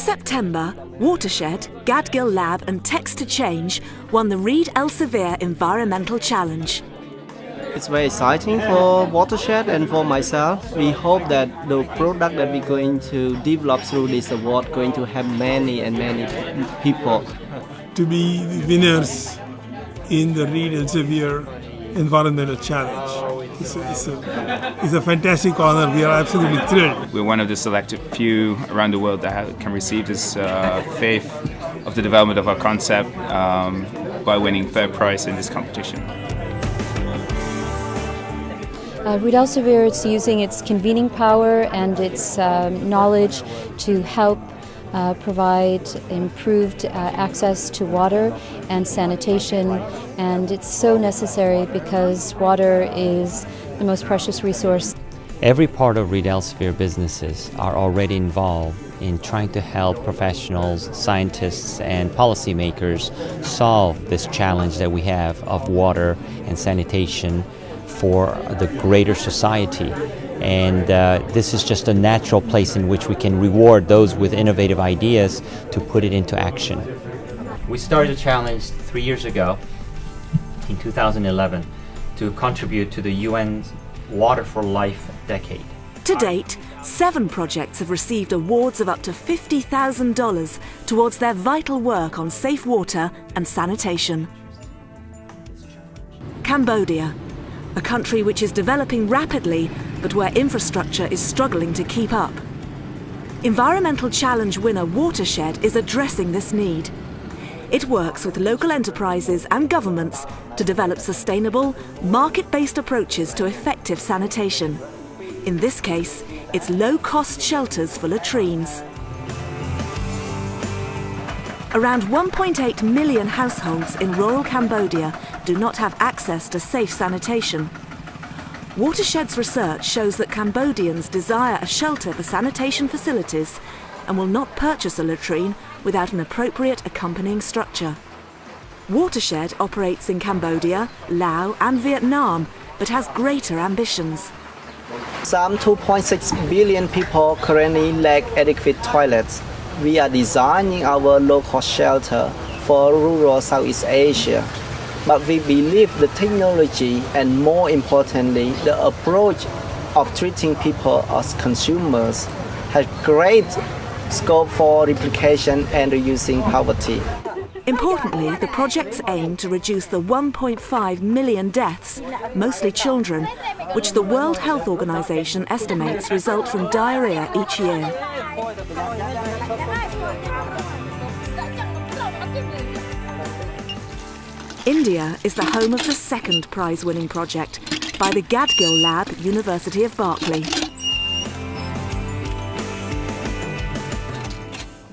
September, WaterSHED, Gadgil Lab and Text to Change won the Reed Elsevier Environmental Challenge. It's very exciting for WaterSHED and for myself. We hope that the product that we're going to develop through this award going to help many and many people. To be the winners in the Reed Elsevier Environmental Challenge. It's a fantastic honor. We are absolutely thrilled. We're one of the selected few around the world that can receive this faith of the development of our concept by winning third prize in this competition. Reed Elsevier is using its convening power and its knowledge to help provide improved access to water and sanitation, and it's so necessary because water is the most precious resource. Every part of Reed Elsevier businesses are already involved in trying to help professionals, scientists and policymakers solve this challenge that we have of water and sanitation for the greater society. And this is just a natural place in which we can reward those with innovative ideas to put it into action. We started a challenge 3 years ago, in 2011, to contribute to the UN's Water for Life decade. To date, 7 projects have received awards of up to $50,000 towards their vital work on safe water and sanitation. Cambodia, a country which is developing rapidly but where infrastructure is struggling to keep up. Environmental Challenge winner WaterSHED is addressing this need. It works with local enterprises and governments to develop sustainable, market-based approaches to effective sanitation. In this case, it's low-cost shelters for latrines. Around 1.8 million households in rural Cambodia do not have access to safe sanitation. WaterSHED's research shows that Cambodians desire a shelter for sanitation facilities and will not purchase a latrine without an appropriate accompanying structure. WaterSHED operates in Cambodia, Laos and Vietnam, but has greater ambitions. Some 2.6 billion people currently lack adequate toilets. We are designing our low-cost shelter for rural Southeast Asia. But we believe the technology and, more importantly, the approach of treating people as consumers has great scope for replication and reducing poverty. Importantly, the projects aim to reduce the 1.5 million deaths, mostly children, which the World Health Organization estimates result from diarrhea each year. India is the home of the second prize-winning project by the Gadgil Lab, University of Berkeley.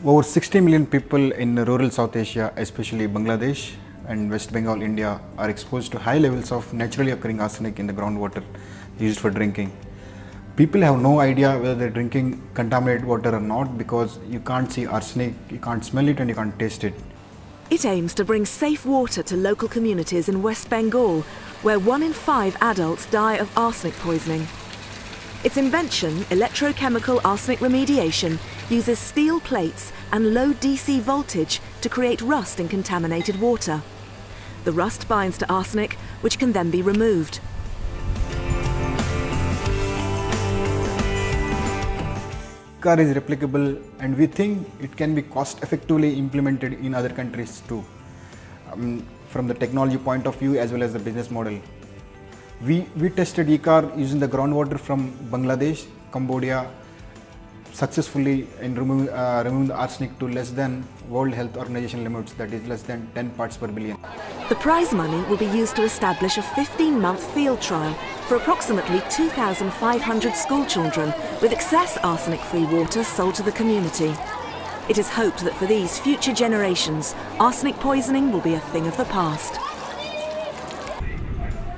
Over 60 million people in rural South Asia, especially Bangladesh and West Bengal, India, are exposed to high levels of naturally occurring arsenic in the groundwater used for drinking. People have no idea whether they're drinking contaminated water or not because you can't see arsenic, you can't smell it and you can't taste it. It aims to bring safe water to local communities in West Bengal, where 1 in 5 adults die of arsenic poisoning. Its invention, electrochemical arsenic remediation, uses steel plates and low DC voltage to create rust in contaminated water. The rust binds to arsenic, which can then be removed. CAR is replicable and we think it can be cost effectively implemented in other countries too, from the technology point of view as well as the business model. We tested e-CAR using the groundwater from Bangladesh, Cambodia successfully in removing the arsenic to less than World Health Organization limits, that is less than 10 parts per billion. The prize money will be used to establish a 15-month field trial for approximately 2,500 school children with excess arsenic-free water sold to the community. It is hoped that for these future generations, arsenic poisoning will be a thing of the past.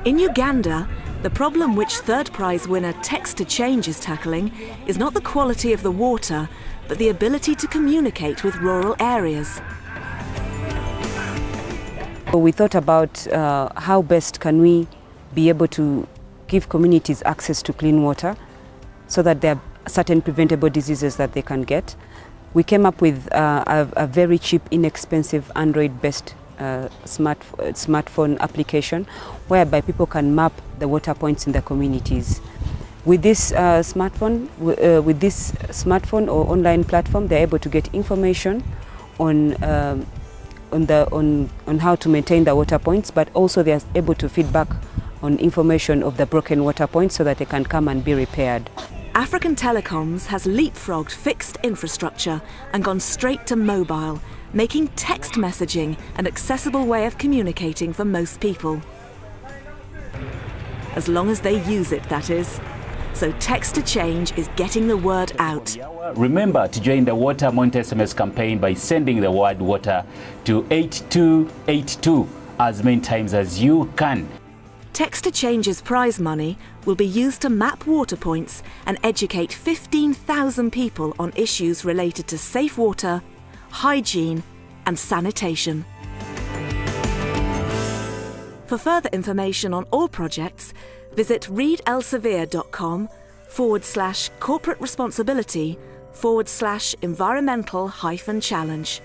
In Uganda, the problem which third prize winner Text to Change is tackling is not the quality of the water, but the ability to communicate with rural areas. We thought about how best can we be able to give communities access to clean water so that there are certain preventable diseases that they can get. we came up with a very cheap, inexpensive Android-based smartphone application whereby people can map the water points in the communities. With this smartphone or online platform, they're able to get information on how to maintain the water points, but also they're able to feedback on information of the broken water points so that they can come and be repaired. African Telecoms has leapfrogged fixed infrastructure and gone straight to mobile, making text messaging an accessible way of communicating for most people. As long as they use it, that is. So Text to Change is getting the word out. Remember to join the Water Monitor SMS campaign by sending the word water to 8282 as many times as you can. Text to Change's prize money will be used to map water points and educate 15,000 people on issues related to safe water, hygiene and sanitation. For further information on all projects, visit reedelsevier.com/corporate responsibility/environmental-challenge.